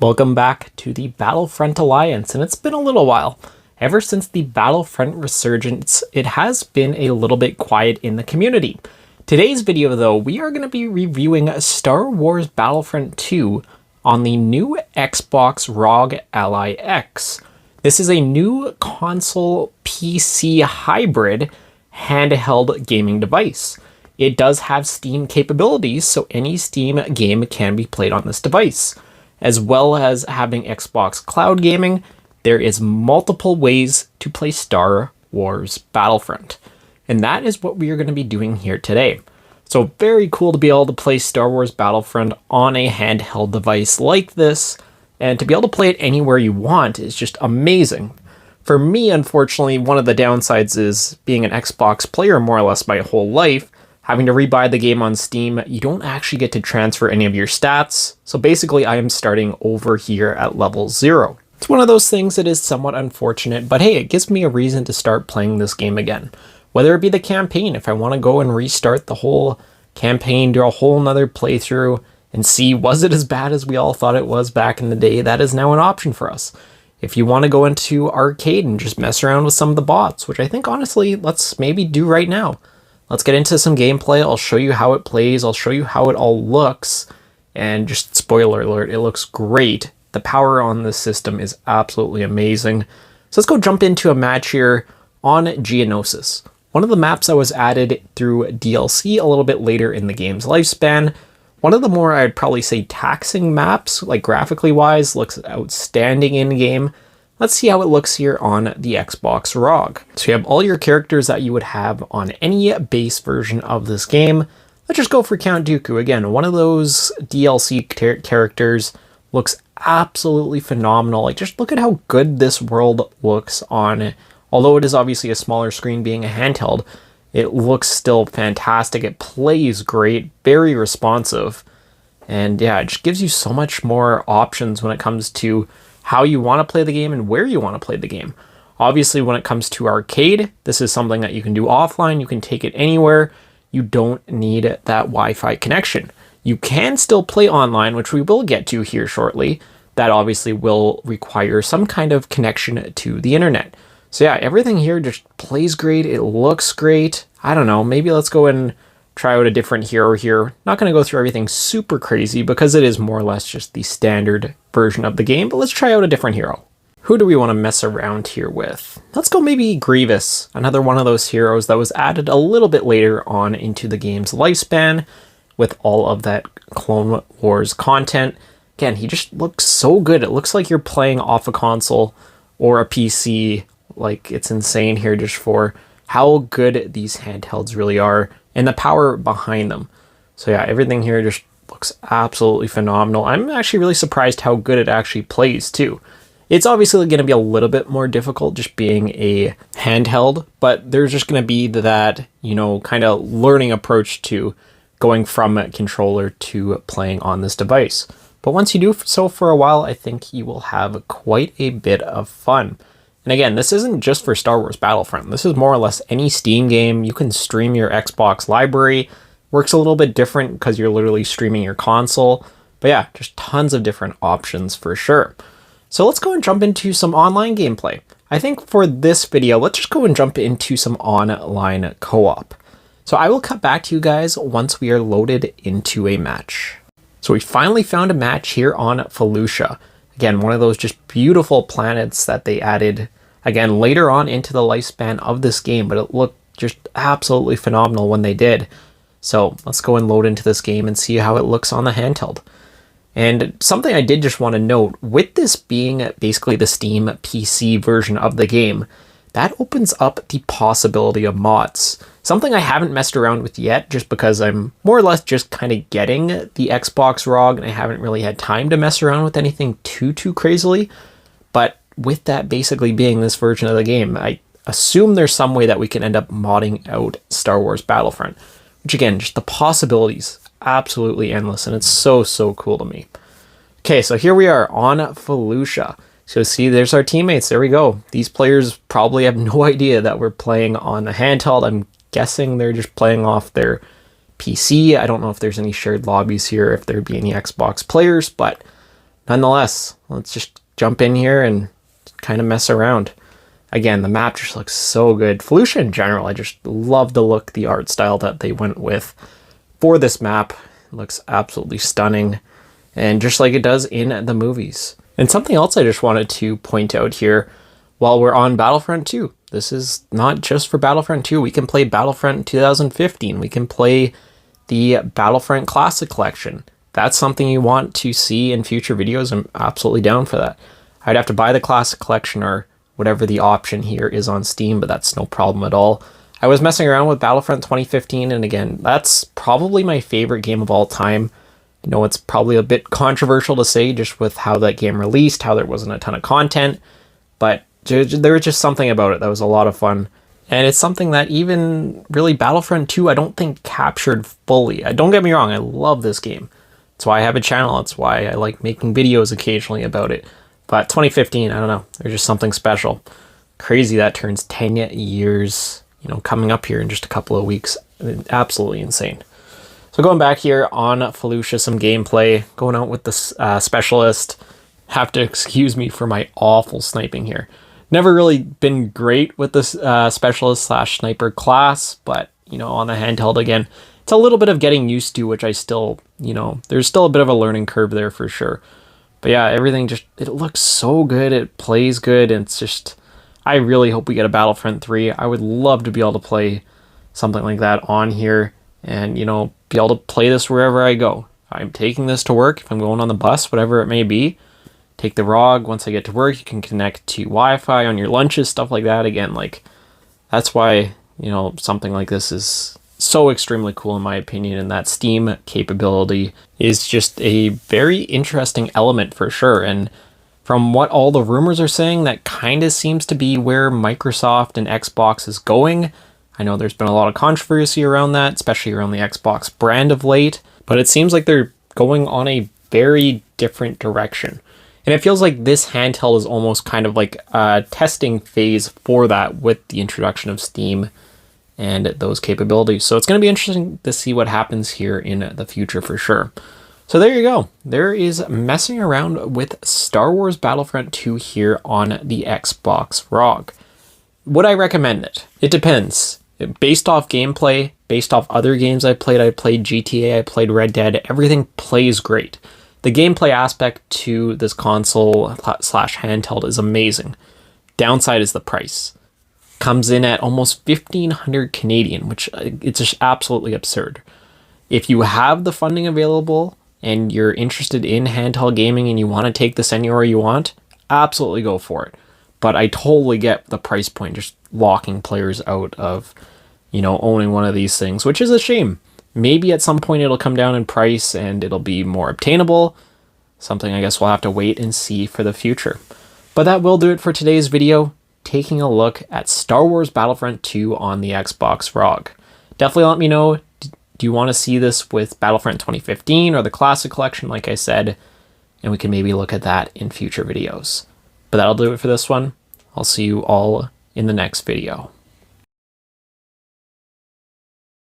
Welcome back to the Battlefront Alliance, and it's been a little while. Ever since the Battlefront resurgence, it has been a little bit quiet in the community. Today's video, though, we are going to be reviewing Star Wars Battlefront 2 on the new Xbox ROG Ally X. This is a new console PC hybrid handheld gaming device. It does have Steam capabilities, so any Steam game can be played on this device. As well as having Xbox Cloud Gaming, there is multiple ways to play Star Wars Battlefront. And that is what we are going to be doing here today. So very cool to be able to play Star Wars Battlefront on a handheld device like this, and to be able to play it anywhere you want is just amazing. For me, unfortunately, one of the downsides is being an Xbox player more or less my whole life. Having to rebuy the game on Steam, you don't actually get to transfer any of your stats. So basically, I am starting over here at level 0. It's one of those things that is somewhat unfortunate, but hey, it gives me a reason to start playing this game again. Whether it be the campaign, if I want to go and restart the whole campaign, do a whole nother playthrough, and see was it as bad as we all thought it was back in the day, that is now an option for us. If you want to go into arcade and just mess around with some of the bots, which I think honestly, let's maybe do right now. Let's get into some gameplay. I'll show you how it plays. I'll show you how it all looks. And just spoiler alert, it looks great. The power on this system is absolutely amazing. So let's go jump into a match here on Geonosis. One of the maps that was added through DLC a little bit later in the game's lifespan. One of the more, I'd probably say, taxing maps, like graphically wise, looks outstanding in game. Let's see how it looks here on the Xbox ROG. So you have all your characters that you would have on any base version of this game. Let's just go for Count Dooku. Again, one of those DLC characters, looks absolutely phenomenal. Like, just look at how good this world looks on, although it is obviously a smaller screen being a handheld, it looks still fantastic. It plays great, very responsive. And yeah, it just gives you so much more options when it comes to how you want to play the game and where you want to play the game. Obviously, when it comes to arcade, this is something that you can do offline. You can take it anywhere. You don't need that Wi-Fi connection. You can still play online, which we will get to here shortly. That obviously will require some kind of connection to the internet. So yeah, everything here just plays great. It looks great. I don't know, maybe let's go and try out a different hero here. Not going to go through everything super crazy because it is more or less just the standard version of the game, but let's try out a different hero. Who do we want to mess around here with? Let's go maybe Grievous, another one of those heroes that was added a little bit later on into the game's lifespan with all of that Clone Wars content. Again, he just looks so good. It looks like you're playing off a console or a PC. Like, it's insane here just for how good these handhelds really are and the power behind them. So yeah, everything here just looks absolutely phenomenal. I'm actually really surprised how good it actually plays too. It's obviously going to be a little bit more difficult just being a handheld, but there's just going to be that, you know, kind of learning approach to going from a controller to playing on this device. But once you do so for a while, I think you will have quite a bit of fun. And again, this isn't just for Star Wars Battlefront. This is more or less any Steam game. You can stream your Xbox library. Works a little bit different because you're literally streaming your console. But yeah, just tons of different options for sure. So let's go and jump into some online gameplay. I think for this video, let's just go and jump into some online co-op. So I will cut back to you guys once we are loaded into a match. So we finally found a match here on Felucia. Again, one of those just beautiful planets that they added, again, later on into the lifespan of this game, but it looked just absolutely phenomenal when they did. So let's go and load into this game and see how it looks on the handheld. And something I did just want to note, with this being basically the Steam PC version of the game, that opens up the possibility of mods. Something I haven't messed around with yet, just because I'm more or less just kind of getting the Xbox ROG and I haven't really had time to mess around with anything too crazily. But with that basically being this version of the game, I assume there's some way that we can end up modding out Star Wars Battlefront. Which again, just the possibilities, absolutely endless, and it's so cool to me. Okay, so here we are on Felucia. So see, there's our teammates, there we go. These players probably have no idea that we're playing on a handheld. I'm guessing they're just playing off their PC. I don't know if there's any shared lobbies here, if there'd be any Xbox players, but nonetheless, let's just jump in here and kind of mess around. Again, the map just looks so good. Felucia in general, I just love the look, the art style that they went with for this map. It looks absolutely stunning, and just like it does in the movies. And something else I just wanted to point out here while we're on Battlefront 2. This is not just for Battlefront 2. We can play Battlefront 2015. We can play the Battlefront Classic Collection. That's something you want to see in future videos. I'm absolutely down for that. I'd have to buy the Classic Collection or whatever the option here is on Steam, but that's no problem at all. I was messing around with Battlefront 2015, and again, that's probably my favorite game of all time. I know it's probably a bit controversial to say just with how that game released, how there wasn't a ton of content, but there was just something about it that was a lot of fun. And it's something that even really Battlefront 2 I don't think captured fully. Don't get me wrong, I love this game. That's why I have a channel. That's why I like making videos occasionally about it. But 2015, I don't know, there's just something special. Crazy that turns 10 years, coming up here in just a couple of weeks. Absolutely insane. So going back here on Felucia, some gameplay, going out with the specialist. Have to excuse me for my awful sniping here. Never really been great with this specialist / sniper class, but, on the handheld again, it's a little bit of getting used to, which I still, there's still a bit of a learning curve there for sure. But yeah, everything it looks so good, it plays good, and it's just, I really hope we get a Battlefront 3. I would love to be able to play something like that on here and, be able to play this wherever I go. If I'm taking this to work, if I'm going on the bus, whatever it may be, take the ROG. Once I get to work, you can connect to Wi-Fi on your lunches, stuff like that. Again, that's why, something like this is so extremely cool in my opinion, and that Steam capability is just a very interesting element for sure. And from what all the rumors are saying, that kind of seems to be where Microsoft and Xbox is going. I know there's been a lot of controversy around that, especially around the Xbox brand of late, but it seems like they're going on a very different direction. And it feels like this handheld is almost kind of like a testing phase for that with the introduction of Steam and those capabilities. So it's going to be interesting to see what happens here in the future for sure. So there you go. There is messing around with Star Wars Battlefront 2 here on the Xbox ROG. Would I recommend it? It depends. Based off gameplay, based off other games I played GTA, I played Red Dead, everything plays great. The gameplay aspect to this console / handheld is amazing. Downside is the price. Comes in at almost 1,500 Canadian, which it's just absolutely absurd. If you have the funding available and you're interested in handheld gaming and you want to take this anywhere you want, absolutely go for it. But I totally get the price point, just locking players out of, owning one of these things, which is a shame. Maybe at some point it'll come down in price and it'll be more obtainable. Something I guess we'll have to wait and see for the future. But that will do it for today's video, taking a look at Star Wars Battlefront 2 on the Xbox ROG. Definitely let me know, do you want to see this with Battlefront 2015 or the Classic Collection, like I said, and we can maybe look at that in future videos. But that'll do it for this one. I'll see you all in the next video.